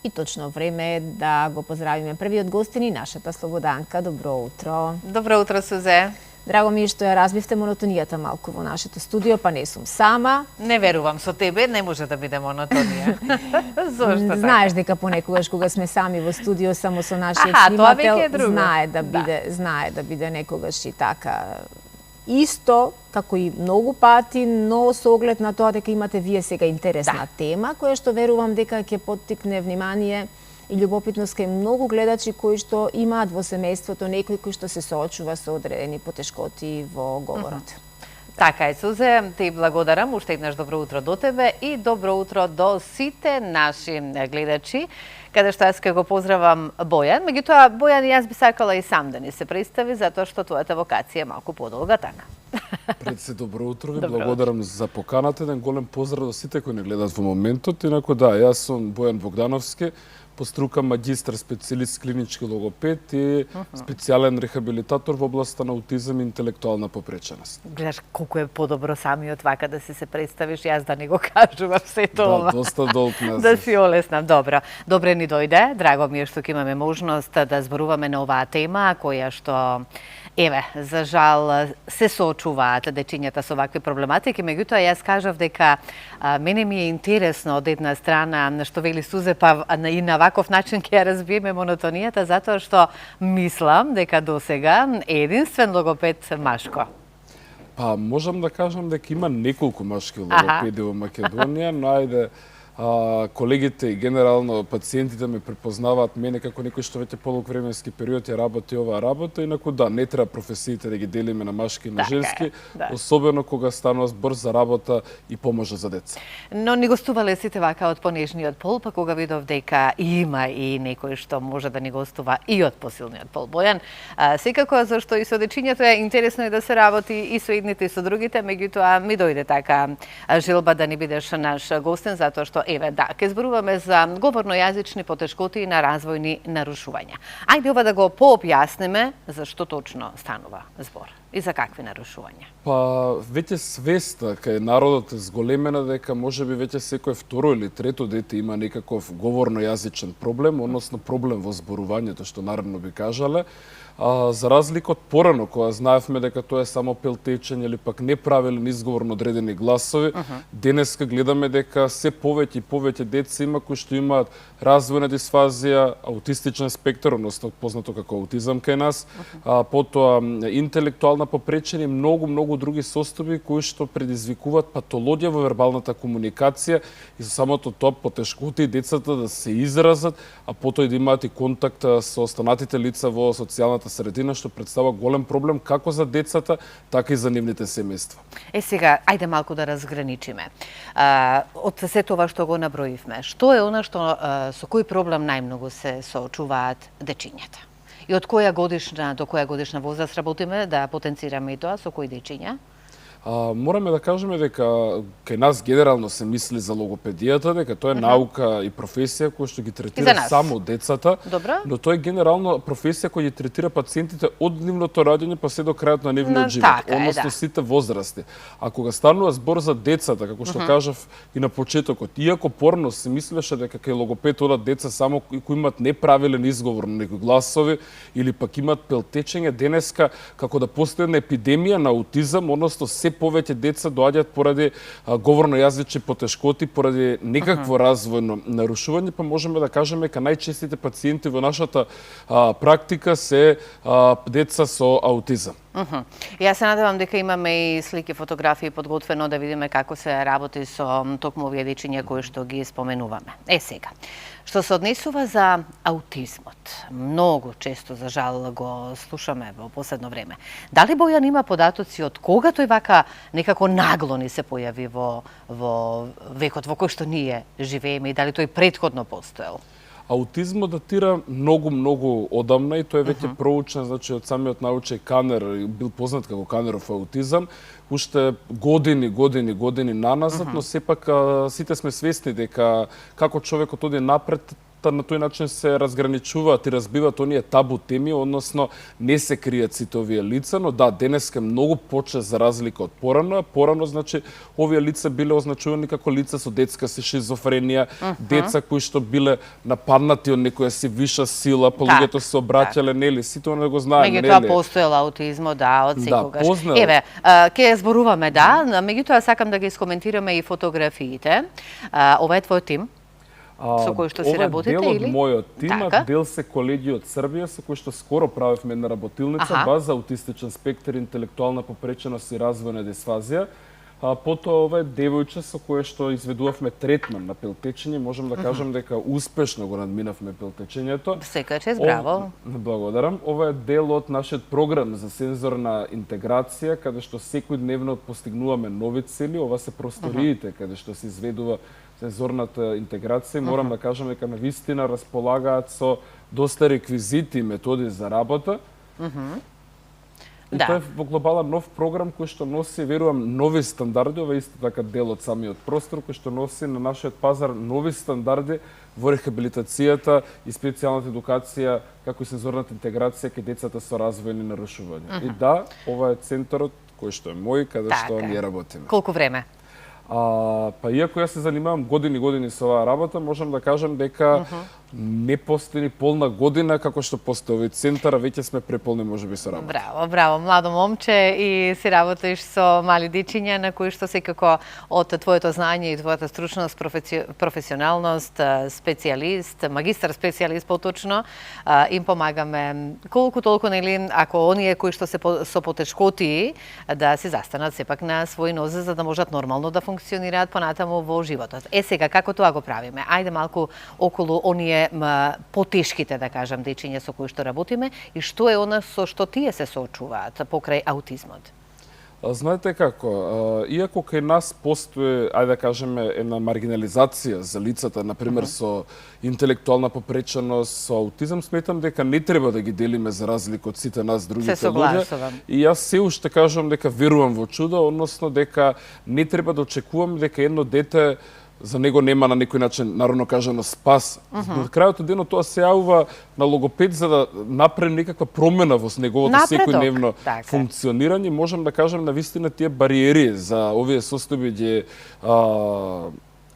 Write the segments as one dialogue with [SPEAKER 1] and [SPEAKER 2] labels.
[SPEAKER 1] И точно време е да го поздравиме првиот гостин и нашата Слободанка. Добро утро.
[SPEAKER 2] Добро утро, Сузе.
[SPEAKER 1] Драго ми е што ја разбивте монотонијата малку во нашето студио, па не сум сама.
[SPEAKER 2] Не верувам, со тебе не може да биде монотонија. Зошто така?
[SPEAKER 1] Знаеш дека понекогаш кога сме сами во студио само со нашиот снимател, знае да биде некогаш и така исто, како и многу пати, но со оглед на тоа дека имате вие сега интересна тема, која што верувам дека ќе поттикне внимание и љубопитност кај многу гледачи кои што имаат во семејството некој кој што се соочува со одредени потешкоти во говорот.
[SPEAKER 2] Така е, Сузе, ти благодарам, уште еднаш добро утро до тебе и добро утро до сите наши гледачи, каде што јас ке го поздравам Бојан. Меѓутоа, Бојан, јас би сакала и сам да ни се представи, затоа што твојата вокација е малку подолга, така.
[SPEAKER 3] Пред се добро утро ви, благодарам за поканата, еден голем поздрав до сите кои не гледат во моментот. Инаку да, јас сум Бојан Богдановски, по струка магистар, специјалист клинички логопед и специјален рехабилитатор во областа на аутизам и интелектуална попреченост.
[SPEAKER 2] Гледаш колку е подобро самиот вака да си се представиш, јас да не го кажувам сето ова.
[SPEAKER 3] Да, доста долг назив.
[SPEAKER 2] Да си олеснам, добро. Добре ни дојде, драго ми е што ќе имаме можност да зборуваме на оваа тема, која што еве, за жал се соочуваат дечињата со вакви проблематики, меѓутоа јас кажав дека мене ми е интересно од една страна што вели Сузе, па и на ваков начин ќе ја разбиеме монотонијата, затоа што мислам дека досега е единствен логопед машко.
[SPEAKER 3] Па можам да кажам дека има неколку машки логопеди во Македонија, но ајде колегите и генерално пациентите ме препознаваат мене како некој што веќе подолг временски период ја работи оваа работа, инаку да, не треба професиите да ги делиме на машки и на женски, особено кога станува збор за работа и помош за деца.
[SPEAKER 2] Но ни гостувале сите вака од понежниот пол, па кога видов дека има и некој што може да ни гостува и од посилниот пол, Бојан, секако зашто и со дечињето е интересно и да се работи и со едните и со другите, меѓутоа ми дојде така желба да ни бидеш наш гостен, затоа што еве, да, ке зборуваме за говорно-јазични потешкоти и на развојни нарушувања. Ајде ова да го пообјасниме за што точно станува збор и за какви нарушувања.
[SPEAKER 3] Па веќе свеста кај народот е зголемена дека можеби веќе секој второ или трето дете има некаков говорно-јазичен проблем, односно проблем во зборувањето, што наредно би кажале. За разлика од порано, кога знаевме дека тоа е само пелтечење или пак неправилен изговор на одредени гласови, денеска гледаме дека се повеќе и повеќе деца има кои што имаат развојна дисфазија, аутистичен спектар, односно познато како аутизам кај нас, потоа интелектуална попречење и многу други состојби кои што предизвикуваат патологија во вербалната комуникација и со самото тоа потешкоти децата да се изразат, а потоа и да имаат и контакт со останатите лица во социјалната средина, што представува голем проблем како за децата, така и за нивните семејства.
[SPEAKER 2] Сега, ајде малку да разграничиме. Од се тоа што го наброивме, што е она што со кој проблем најмногу се соочуваат дечињата? И од која годишна до која годишна возраст работиме, да потенцираме и тоа, со кои дечиња?
[SPEAKER 3] Мораме да кажеме дека кај нас генерално се мисли за логопедијата, дека тоа е наука и професија која што ги третира само децата, но тоа е генерално професија која ги третира пациентите од нивното раѓање па се до крајот на нивниот живот, односно сите возрасти. А кога станува збор за децата, како што кажав и на почетокот, иако порано се мислеше дека кај логопед одат деца само кои имаат неправилен изговор на некои гласови или пак имаат пелтечење, денеска како да постои една епидемија на аутизам, односно се повеќе деца доаѓаат поради говорно-јазични потешкоти, поради некакво развојно нарушување, па можеме да кажеме дека најчестите пациенти во нашата практика се деца со аутизам.
[SPEAKER 2] Јас се надевам дека имаме и слики, фотографии подготвено да видиме како се работи со токму овие дечиња кои што ги споменуваме. Сега, што се однесува за аутизмот, многу често за жал го слушаме во последно време. Дали Бојан има податоци од кога тој вака некако нагло ни се појави во векот во кој што ние живееме и дали тој претходно постоел?
[SPEAKER 3] Аутизмот датира многу одамна и тој е веќе проучен, значи од самиот научен Канер, бил познат како Канеров аутизам, уште години наназад, но сепак сите сме свесни дека како човекот оди напред, на тој начин се разграничуваат и разбиваат оние табу теми, односно не се кријат сите овие лица, но да, денеска многу почест за разлика од порано. Порано, значи, овие лица биле означувани како лица со детска си шизофренија, деца кои што биле нападнати од некоја си виша сила, по луѓето се обраќале, нели, сите она го знаеме, нели.
[SPEAKER 2] Меѓутоа постоел аутизмот, да, од секогаш. Еве, ќе зборуваме, да, меѓутоа сакам да ги искоментираме и фотографиите. Ова е твој тим? Со кој што си работите, или?
[SPEAKER 3] Ова е дел од мојот тим, а дел се колеги од Србија, со кој што скоро правевме една работилница, база аутистичен спектар, интелектуална попреченост и развојна дисфазија. Потоа ова е девојче со кое што изведувавме третман на пелтечење, можам да кажам дека успешно го надминавме пелтечењето.
[SPEAKER 2] Секоја чест, браво.
[SPEAKER 3] Благодарам. Ова е дел од нашиот програм за сензорна интеграција, каде што секојдневно постигнуваме нови цели. Ова се просториите каде што се изведува сензорната интеграција. Морам да кажам дека навистина располагаат со доста реквизити и методи за работа. И тоа е во глобален нов програм кој што носи, верувам, нови стандарди, ова е исто така дел од самиот простор, кој што носи на нашиот пазар нови стандарди во рехабилитацијата и специјалната едукација, како и сензорната интеграција кај децата со развојни нарушувања. И да, ова е центарот кој што е мој, каде што ние работиме.
[SPEAKER 2] Колку време?
[SPEAKER 3] Па иако јас се занимавам години со оваа работа, можам да кажам дека не постои ни полна година како што постои овој центар, а веќе сме преполни можеби со работа.
[SPEAKER 2] Браво, браво, младо момче, и си работиш со мали дечиња на кои што секако од твоето знаење и твојата стручност, професионалност, специјалист, магистар специјалист поточно, им помагаме колку толку, нели, ако оние кои што се со потешкоти да се застанат сепак на своји нозе за да можат нормално да функционираат понатаму во животот. Сега како тоа го правиме? Ајде малку околу оние потешките, да кажам, дечиња со кои што работиме и што е она со што тие се соочуваат покрај аутизмот?
[SPEAKER 3] Знаете како, иако кај нас постои, ајде да кажеме, една маргинализација за лицата, например, со интелектуална попреченост, со аутизам, сметам дека не треба да ги делиме за разлика од сите нас другите луѓе. И јас се уште кажам дека верувам во чудо, односно дека не треба да очекуваме дека едно дете за него нема на некој начин, народно кажано, спас. До крајот од денот тоа се јавува на логопед за да направи некаква промена во неговото секојдневно функционирање. Можам да кажам навистина тие бариери за овие состојби ги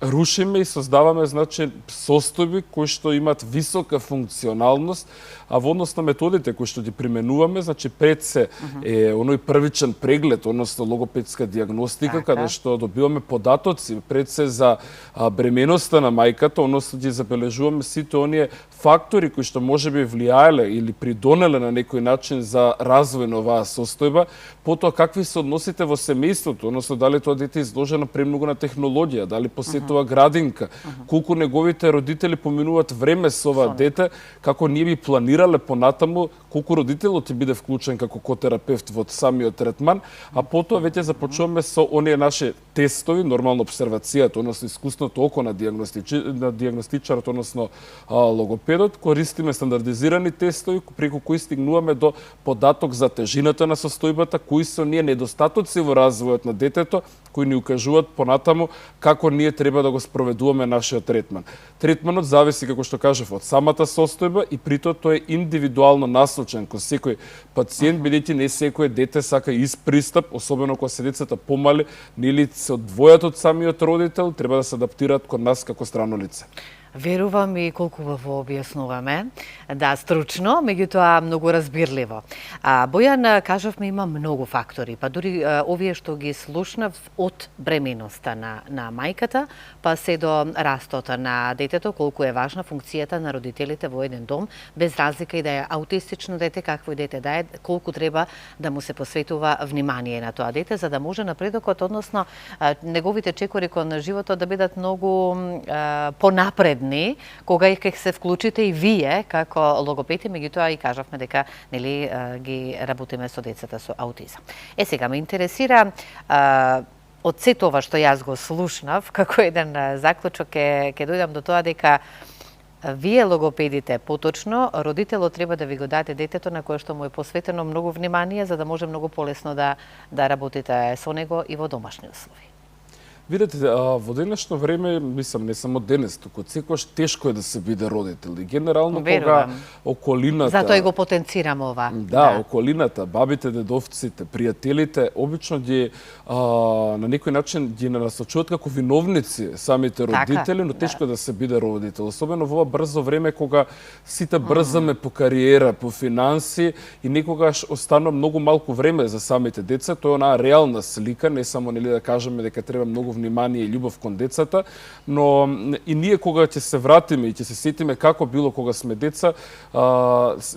[SPEAKER 3] рушиме и создаваме, значи, состојби кои што имаат висока функционалност, а во однос на методите кои што ги применуваме, значи пред се е оној првичен преглед, односно логопедска дијагностика, каде што добиваме податоци пред се за бременоста на мајката, односно ги забележуваме сите оние фактори кои што можеби влијаеле или придонеле на некој начин за развој на оваа состојба, потоа какви се односите во семејството, односно дали тоа дете е изложено премногу на технологија, дали посетува градинка, колку неговите родители поминуваат време со ова дете, како ние би планирале понатаму, колку родителот ќе биде вклучен како котерапевт во самиот третман, а потоа веќе започуваме со оние наши тестови, нормално обсервацијата, односно искусното око на дијагностичарот, односно логопедот, користиме стандардизирани тестови преку кои стигнуваме до податок за тежината на состојбата, кои се оние недостатоци во развојот на детето, кои ни укажуваат понатаму како ние треба да го спроведуваме нашиот третман. Третманот зависи, како што кажав, од самата состојба и притоа тој е индивидуално насочен кон секој пациент, бидејќи не секој дете сака испристап, особено кога се децата помали, нели се одвојат од самиот родител, треба да се адаптираат кон нас како страно лице.
[SPEAKER 2] Верувам и колку во објаснуваме. Да, стручно, меѓутоа многу разбирливо. Бојан, кажавме, има многу фактори, па дури овие што ги слушнав од бременоста на мајката, па се до растот на детето, колку е важна функцијата на родителите во еден дом, без разлика и да е аутистично дете, какво и дете да е, колку треба да му се посветува внимание на тоа дете, за да може напредокот, односно неговите чекори кон животот да бидат многу понапредни, кога ќе се вклучите и вие како логопеди, меѓутоа и кажавме дека нели ги работиме со децата со аутизам. Сега ме интересира од сето ова што јас го слушнав, како еден заклучок ќе дојдам до тоа дека вие логопедите, поточно, родителот треба да ви го даде детето на кое што му е посветено многу внимание, за да може многу полесно да работите со него и во домашни услови.
[SPEAKER 3] Видете, во денешно време, мислам, не само денес, туку секогаш тешко е да се биде родител. И генерално кога околината...
[SPEAKER 2] Затоа и го потенцирам ова.
[SPEAKER 3] Да, околината, бабите, дедовците, пријателите, обично ги на некој начин ги насочуваат како виновници самите родители, но тешко е да се биде родител. Особено во ова брзо време кога сите брзаме по кариера, по финанси и некогаш останува многу малку време за самите деца. Тоа е онаа реална слика, не само нели да кажеме дека треба многу внимание и љубов кон децата, но и ние кога ќе се вратиме и ќе се сетиме како било кога сме деца,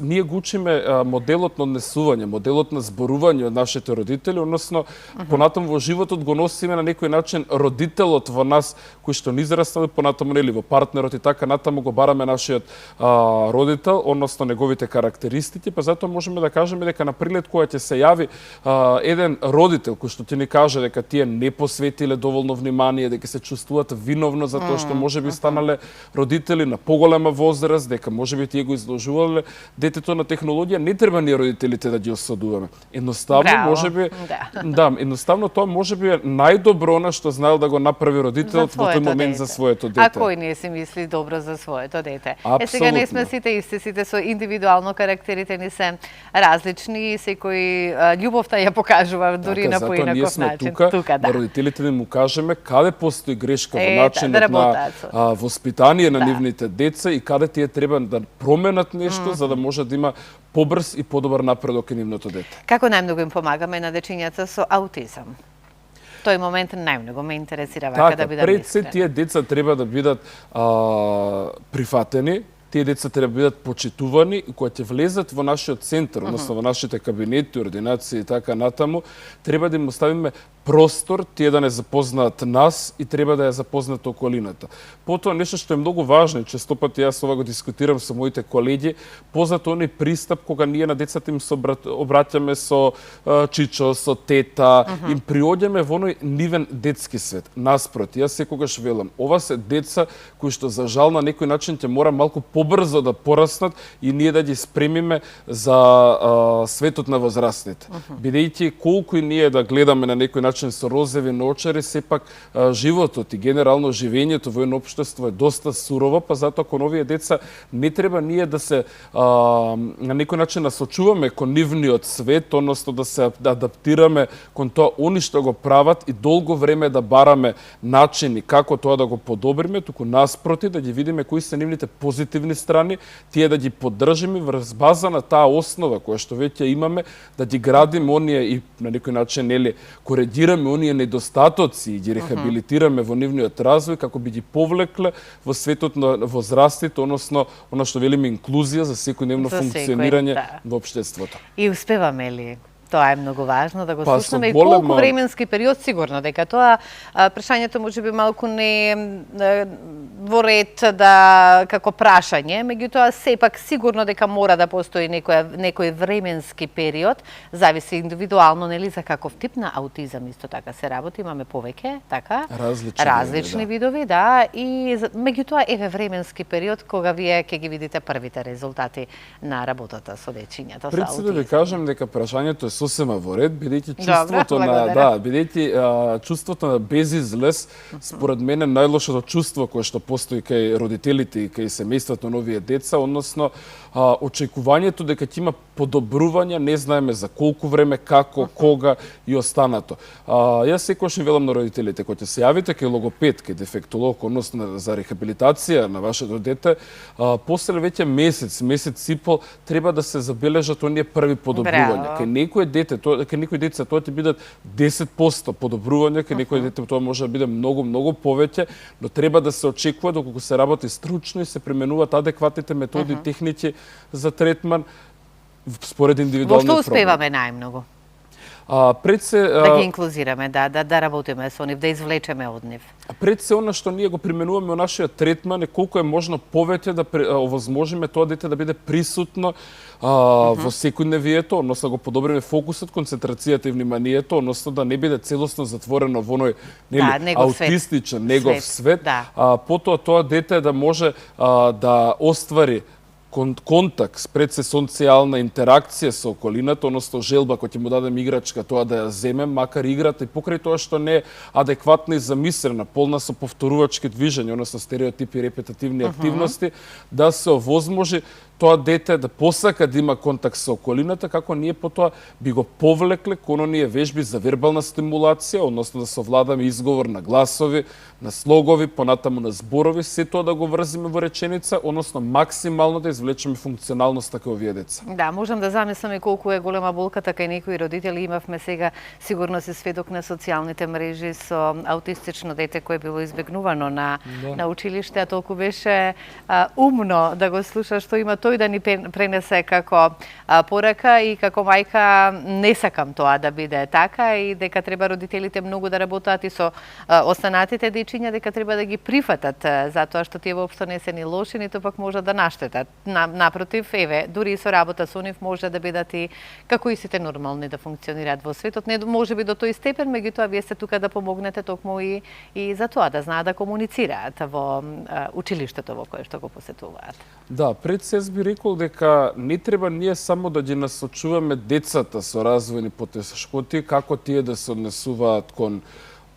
[SPEAKER 3] ние го учиме моделот на однесување, моделот на зборување од нашите родители, односно понатаму во животот го носиме на некој начин родителот во нас кој што ни израснал, понатаму нели во партнерот и така натаму го бараме нашиот родител, односно неговите карактеристики, па затоа можеме да кажеме дека на прилет кога ќе се јави еден родител кој што ти ни каже дека тие не посветиле доволно внимание, дека се чувствуваат виновно за тоа што можеби станале родители на поголема возраст, дека можеби тие го изложувале детето на технологија, не треба ние родителите да ги осудуваме. Едноставно можеби едноставно тоа можеби е најдобро на што знаел да го направи родителот во тој момент за своето дете.
[SPEAKER 2] А кој не си мисли добро за своето дете? Сега не сме сите исти, сите со индивидуално карактерите ни се различни и секој љубовта ја покажува дури на поинаков начин.
[SPEAKER 3] Тука да родителите ни му кажеме каде постои грешка во начинот на воспитание на нивните деца и каде тие треба да променат нешто за да може да има побрз и подобар напредок кон нивното дете.
[SPEAKER 2] Како најмногу им помагаме на дечињата со аутизам? Тој момент најмногу ме интересира вака да бидам искрена.
[SPEAKER 3] Пред се тие деца треба да бидат прифатени, тие деца треба да бидат почитувани и кога ќе влезат во нашиот центар, односно во нашите кабинети, ординации и така натаму, треба да им оставиме простор тие да не запознаат нас и треба да ја запознаат околината. Потоа нешто што е многу важно, често пати јас ова го дискутирам со моите колеги, позато оној пристап кога ние на децата им се обраќаме со чичо, со тета, им приоѓаме во оној нивен детски свет. Наспроти, јас секогаш велам, ова се деца кои што за жал на некој начин ќе мора малку побрзо да пораснат и ние да ги спремиме за светот на возрастните. Бидејќи колку и ние да гледаме на некој начин со розови наочари, сепак животот и генерално живењето во едно општество е доста сурово, па затоа кон овие деца не треба ние да се на некој начин насочуваме кон нивниот свет, односно да се адаптираме кон тоа они што го прават и долго време да бараме начини како тоа да го подобриме, туку наспроти да ги видиме кои се нивните позитивни страни, тие да ги поддржиме врз база на таа основа која што веќе имаме, да ги градиме оние и на некој начин нели коригираме оние недостатоци и ги рехабилитираме во нивниот развој како би ги повлекле во светот на возрастите, односно она што велиме инклузија за секојдневно функционирање во општеството.
[SPEAKER 2] И успеваме ли? Тоа е многу важно да го слушнеме и колку временски период, сигурно дека тоа прашањето може би малку не во ред да како прашање, меѓутоа сепак сигурно дека мора да постои некој временски период, зависи индивидуално нели за каков тип на аутизам исто така се работи, имаме повеќе, така? Различни видови, да, и меѓутоа еве временски период кога вие ќе ги видите првите резултати на работата со дечињата со аутизам.
[SPEAKER 3] Пред се да ви кажам дека прашањето е сосема во ред, бидејќи чувството чувството на безизлез според мене најлошото чувство кое што постои кај родителите и кај семејството на овие деца, односно очекувањето дека ќе има подобрување, не знаеме за колку време, како, кога и останато. Јас секогаш велам на родителите, кога ќе се јавите кај логопед, кај дефектолог, односно за рехабилитација на вашето дете, после веќе месец и пол треба да се забележат оние први подобрувања. Кај некој дете, кај некој деца тоа ќе бидат 10% подобрување, кај некој дете тоа може да биде многу повеќе, но треба да се очекува доколку се работи стручно и се применуваат адекватните методи и техники за третман според индивидуални проблеми.
[SPEAKER 2] Во што успеваме најмногу? Да ги инклузираме, да работиме со нив, да извлечеме од нив.
[SPEAKER 3] Пред се она што ние го применуваме во нашиот третман е колку е можно повеќе да овозможиме тоа дете да биде присутно во секојдневието, односно да го подобриме фокусот, концентрацијата и вниманието, односно да не биде целосно затворено во оној аутистичен негов свет. Потоа тоа дете да може да оствари контакт, пред се социјална интеракција со околината, односно желба кој ќе му дадем играчка, тоа да ја земем, макар играта и покрај тоа што не е адекватна и замислена, полна со повторувачки движења, односно стереотипи и репетативни активности, да се овозможи тоа дете да посака да има контакт со околината, како ние потоа би го повлекле кон оние вежби за вербална стимулација, односно да совладаме изговор на гласови, на слогови, понатаму на зборови, се тоа да го врзиме во реченица, односно максимално да извлечеме функционалноста кај овие деца.
[SPEAKER 2] Да, можам да замислам и колку е голема болката кај некои родители. Имавме сега сигурно се сведок на социјалните мрежи со аутистично дете кое било избегнувано на училиште, а толку беше умно да го слуша што има тој да ни пренесе како порака и како мајка не сакам тоа да биде така и дека треба родителите многу да работат и со останатите дечиња, дека треба да ги прифатат затоа што тие воопшто не се ни лоши, ниту пак може да наштетат. Напротив, еве, дури и со работа со нив може да бидат и како и сите нормални да функционираат во светот. Не може би до тој степен, меѓутоа вие сте тука да помогнете токму и за тоа да знаат да комуницираат во училиштето во кое што го посетуваат.
[SPEAKER 3] Да, пред се би рекол дека не треба ние само да ги насочуваме децата со развојни потешкоти, како тие да се однесуваат кон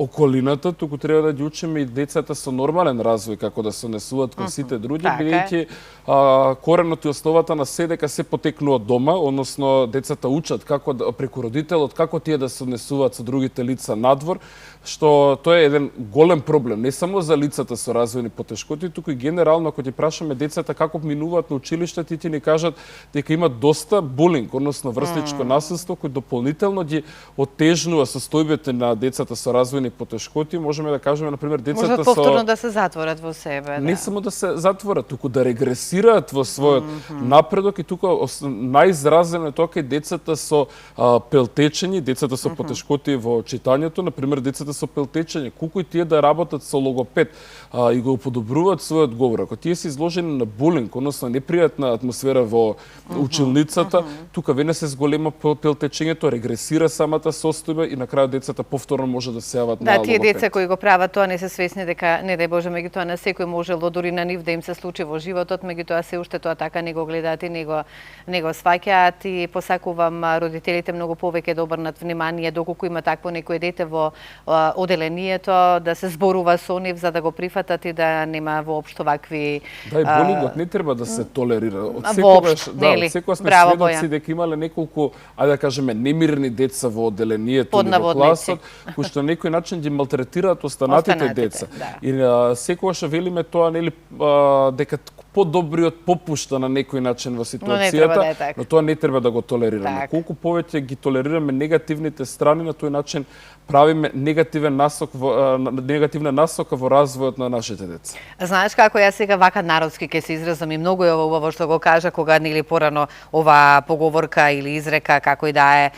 [SPEAKER 3] околината, туку треба да ги учиме и децата со нормален развој како да се однесуваат кон сите други, бидејќи коренот и основата на се дека се потекнува дома, односно децата учат како преку родителот како тие да се однесуваат со другите лица надвор, што тоа е еден голем проблем, не само за лицата со развојни потешкоти, туку и генерално ако ги прашаме децата како минуваат на училиште, тие ни кажат дека има доста булинг, односно врсничко насилство кој дополнително ги оттежнува состојбите на децата со развојни потешкоти. Можеме да кажеме на пример децата
[SPEAKER 2] можат повторно да се затворат во себе,
[SPEAKER 3] не само да се затворат, туку да регресираат во својот напредок и тука најизразено е тоа кај децата со пелтечење, децата со потешкоти во читањето, на пример децата со пелтечење, колку и тие да работат со логопед и го подобруваат својот говор. Ако тие се изложени на булинг, односно непријатна атмосфера во училницата, тука веќе се зголема пелтечењето, регресира самата состојба и на крајот децата повторно може да се јават на логопед.
[SPEAKER 2] Да, тие деца кои го прават тоа не се свесни дека не дај Боже меѓутоа на секој можело дури на нив да им се случи во животот, меѓутоа се уште тоа така не го гледаат и не го сваќаат и посакувам родителите многу повеќе да обрнат внимание доколку има такво некое дете во оделението, да се зборува со нив за да го прифатат и да нема воопшто вакви
[SPEAKER 3] Да, и булингот не треба да се толерира. Од секогаш сме сведоци дека имале неколку, ајде да кажеме, немирни деца во оделението или во класот, кои што на некој начин ги малтретираат останатите деца. И секогаш велиме тоа нели дека подобриот попушта на некој начин во ситуацијата, но тоа не треба да го толерираме. Колку повеќе ги толерираме негативните страни, на тој начин правиме негативна насока во развојот на нашите деца.
[SPEAKER 2] Знаеш како јас сега вака народски ќе се изразам и многу е убаво што го кажа кога нели порано ова поговорка или изрека како и да е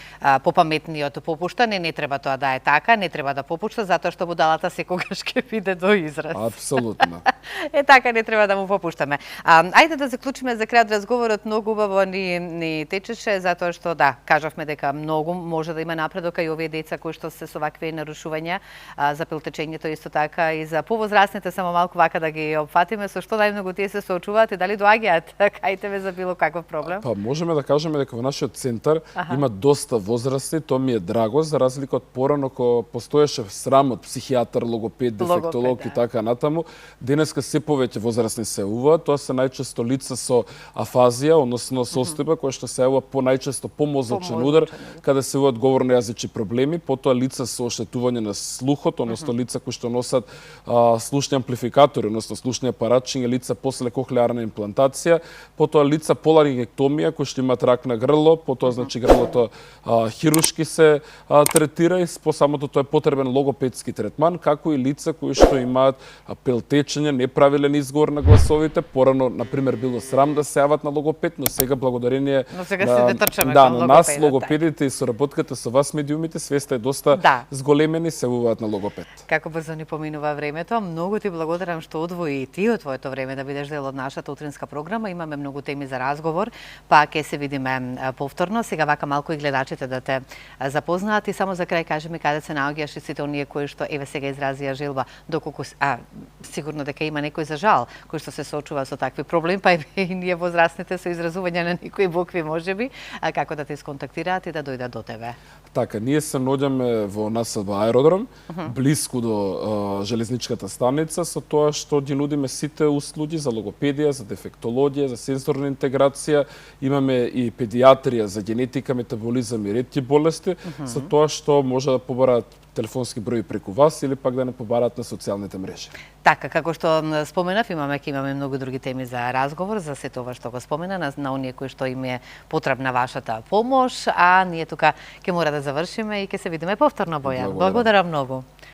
[SPEAKER 2] попаметниот попушта, не треба тоа да е така, не треба да попушта затоа што будалата секогаш ќе биде до израз.
[SPEAKER 3] Апсолутно.
[SPEAKER 2] Така не треба да му попуштаме. Ајде да заклучиме за крај разговорот, многу убаво ни течеше затоа што да, кажавме дека многу може да има напредок и овие деца кои што се со вакви нарушувања за пелтечењето исто така и за повозрастните само малку вака да ги опфатиме со што најмногу тие се соочуваат и дали доаѓаат кај тебе за било каков проблем?
[SPEAKER 3] Па можеме да кажеме дека во нашиот центар има доста возрасти, тоа ми е драго за разлика од порано кога постоеше срам од психијатар, логопед, дефектолог и така натаму. Денеска се повеќе возрастни се јавуваат, тоа се најчесто лица со афазија, односно состојба која што се јавува најчесто по мозочен удар, каде се јавуваат говорно-јазични проблеми, потоа лица со оштетување на слухот, односно лица кои што носат слушни амплификатори, односно слушни апаратчиња, лица после кохлеарна имплантација, потоа лица поларингектомија кои што имаат рак на грло, потоа значи грлото хируршки се третира и по самото тоа е потребен логопедски третман, како и лица кои што имаат пелтечење, неправилен изговор на гласовите, порано на пример било срам да се јават на логопед, но сега благодарение
[SPEAKER 2] на нас
[SPEAKER 3] логопедите и соработката со вас медиумите, свеста е доста зголемени се јавуваат на логопед.
[SPEAKER 2] Како брзо ни поминува времето, многу ти благодарам што одвои ти од твоето време да бидеш дел од нашата утринска програма. Имаме многу теми за разговор, па ќе се видиме повторно. Сега вака малку и гледачите да те запознаат и само за крај кажи ми каде се наоѓаш и сите оние кои што еве сега изразија желба, доколку сигурно дека има некој за жал кој што се соочува со такви проблеми, па и ние возрастните со изразување на некои букви можеби, како да те сконтактираат и да дојдат до тебе.
[SPEAKER 3] Така, ние се наоѓаме во НСБ аеродром, блиску до железничката станица, со тоа што ги нудиме сите услуги за логопедија, за дефектологија, за сензорна интеграција, имаме и педиатрија за генетика, метаболизам и ретки болести, со тоа што може да побараат телефонски број преку вас или пак да не побараат на социјалните мрежи.
[SPEAKER 2] Така, како што споменав, имаме многу други теми за разговор, за се тоа што го спомена, на оние кои што им е потребна вашата помош, а ние тука ќе мора да завршиме и ќе се видиме повторно, Бојан. Благодарам многу.